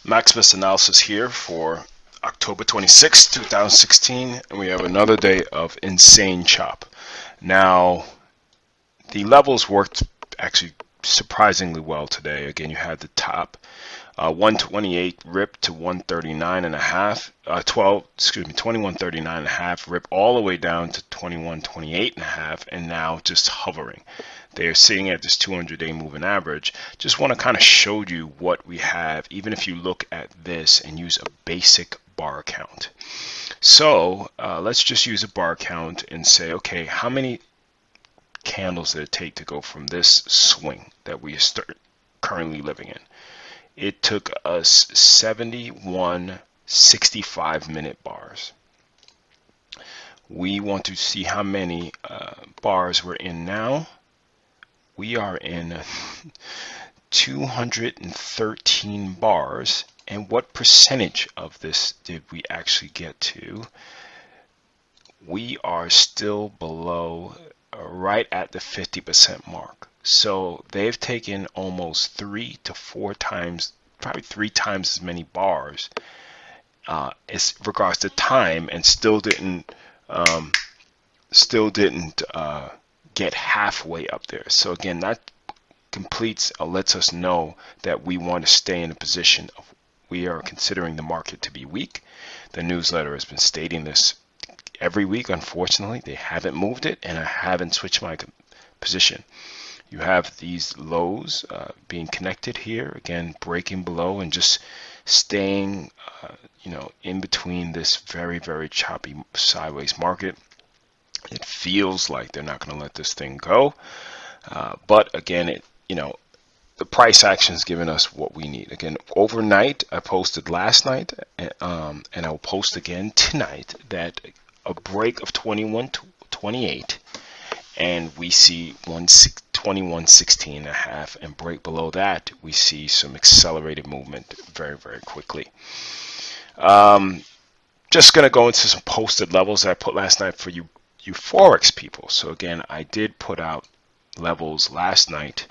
Maximus Analysis here for October 26, 2016, and we have another day of insane chop. Now, the levels worked actually surprisingly well today. Again, you had the top 128 rip to 139 and a half, 2139 and a half rip all the way down to 2128 and a half, and now just hovering. They're sitting at this 200-day moving average. Just want to kind of show you what we have, even if you look at this and use a basic bar count. So let's just use a bar count and say, okay, how many candles did it take to go from this swing that we are currently living in? It took us 71 65-minute bars. We want to see how many bars we're in now. We are in 213 bars. And what percentage of this did we actually get to? We are still below, right at the 50% mark. So they've taken almost 3 to 4 times, probably 3 times as many bars as regards to time, and still didn't get halfway up there. So again, that completes lets us know that we want to stay in a position of we are considering the market to be weak. The newsletter has been stating this every week. Unfortunately, they haven't moved it, and I haven't switched my position. You have these lows being connected here, again breaking below and just staying in between this very, very choppy sideways market. It feels like they're not going to let this thing go, but again, the price action is giving us what we need. Again, overnight, I posted last night, and I'll post again tonight, that a break of 21.28, and we see 21.16 and a half, and break below that, we see some accelerated movement very, very quickly. Just going to go into some posted levels that I put last night for you Forex people. So again, I did put out levels last night.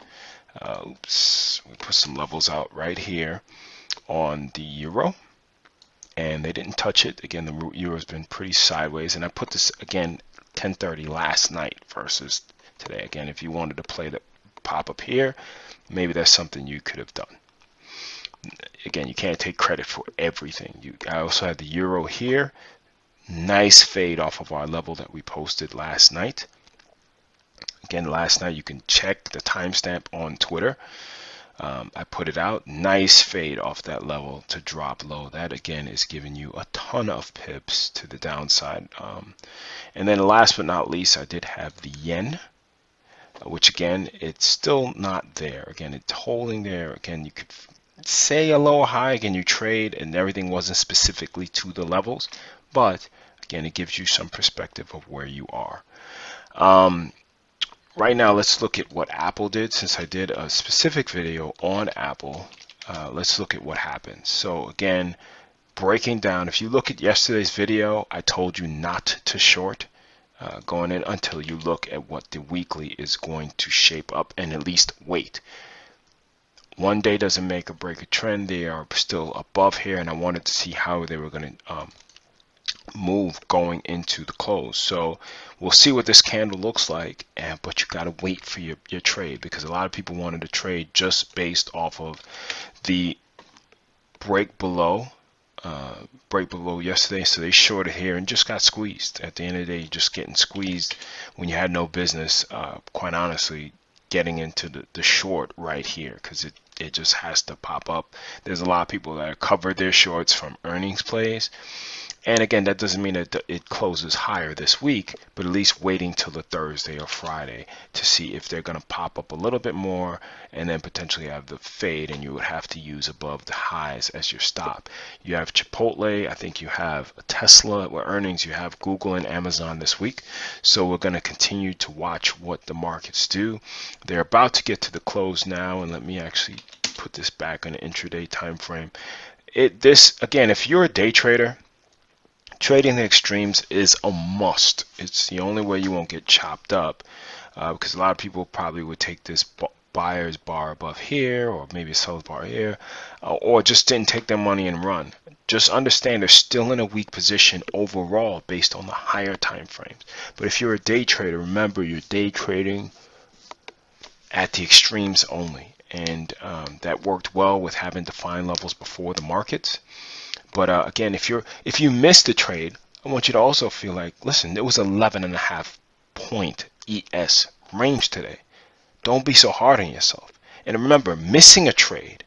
Oops, we put some levels out right here on the euro, and they didn't touch it. Again, the euro has been pretty sideways, and I put this again 10:30 last night versus today. Again, if you wanted to play the pop up here, maybe that's something you could have done. Again, you can't take credit for everything. I also had the euro here. Nice fade off of our level that we posted last night. Again, last night, you can check the timestamp on Twitter. I put it out. Nice fade off that level to drop low. That again is giving you a ton of pips to the downside. And then last but not least, I did have the yen, which again, it's still not there. Again, it's holding there. Again, you could say a low high. Again, you trade and everything wasn't specifically to the levels, but again, it gives you some perspective of where you are. Right now, let's look at what Apple did. Since I did a specific video on Apple, let's look at what happened. So again, breaking down, if you look at yesterday's video, I told you not to short going in until you look at what the weekly is going to shape up, and at least wait. One day doesn't make or break a trend. They are still above here, and I wanted to see how they were going to move going into the close. So we'll see what this candle looks like, but you got to wait for your trade, because a lot of people wanted to trade just based off of the break below yesterday. So they shorted here and just got squeezed. At the end of the day, you're just getting squeezed when you had no business, quite honestly, getting into the short right here, because it just has to pop up. There's a lot of people that covered their shorts from earnings plays. And again, that doesn't mean that it closes higher this week, but at least waiting till the Thursday or Friday to see if they're going to pop up a little bit more, and then potentially have the fade, and you would have to use above the highs as your stop. You have Chipotle, I think you have a Tesla, where earnings, you have Google and Amazon this week. So we're going to continue to watch what the markets do. They're about to get to the close now, and let me actually put this back on the intraday time frame. This again, if you're a day trader, trading the extremes is a must. It's the only way you won't get chopped up, because a lot of people probably would take this buyer's bar above here, or maybe a seller's bar here, or just didn't take their money and run. Just understand they're still in a weak position overall based on the higher time frames. But if you're a day trader, remember you're day trading at the extremes only, and that worked well with having defined levels before the markets. But again, if you missed the trade, I want you to also feel like, listen, it was 11.5 point ES range today. Don't be so hard on yourself. And remember, missing a trade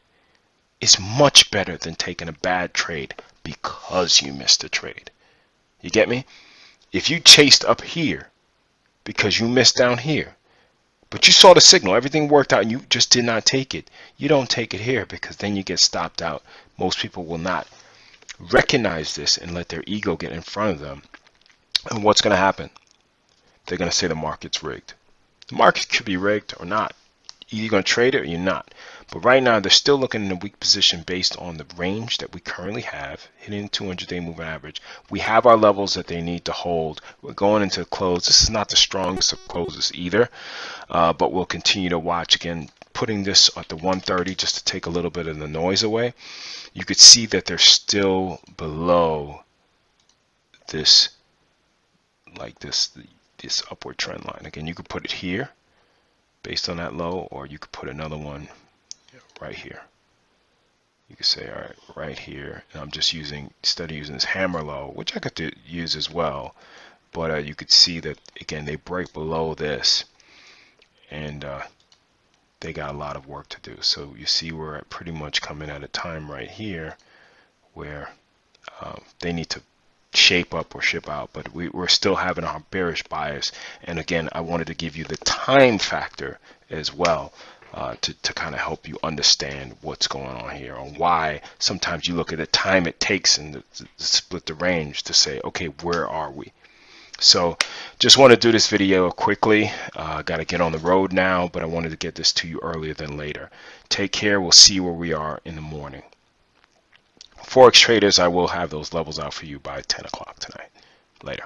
is much better than taking a bad trade because you missed a trade. You get me? If you chased up here because you missed down here, but you saw the signal, everything worked out, and you just did not take it, you don't take it here, because then you get stopped out. Most people will not recognize this and let their ego get in front of them. And what's going to happen? They're going to say the market's rigged. The market could be rigged or not. You're going to trade it or you're not. But right now, they're still looking in a weak position based on the range that we currently have, hitting the 200-day moving average. We have our levels that they need to hold. We're going into the close. This is not the strongest of closes either, but we'll continue to watch. Again, putting this at the 130 just to take a little bit of the noise away. You could see that they're still below this, like this upward trend line. Again, you could put it here based on that low, or you could put another one right here. You could say, all right, right here, and I'm just instead of using this hammer low, which I could use as well, but you could see that, again, they break below this, and they got a lot of work to do. So you see we're pretty much coming at a time right here where they need to shape up or ship out, but we're still having a bearish bias. And again, I wanted to give you the time factor as well, to kind of help you understand what's going on here, and why sometimes you look at the time it takes and to split the range to say, okay, where are we? So just want to do this video quickly. Got to get on the road now, but I wanted to get this to you earlier than later. Take care. We'll see where we are in the morning. Forex traders, I will have those levels out for you by 10 o'clock tonight. Later.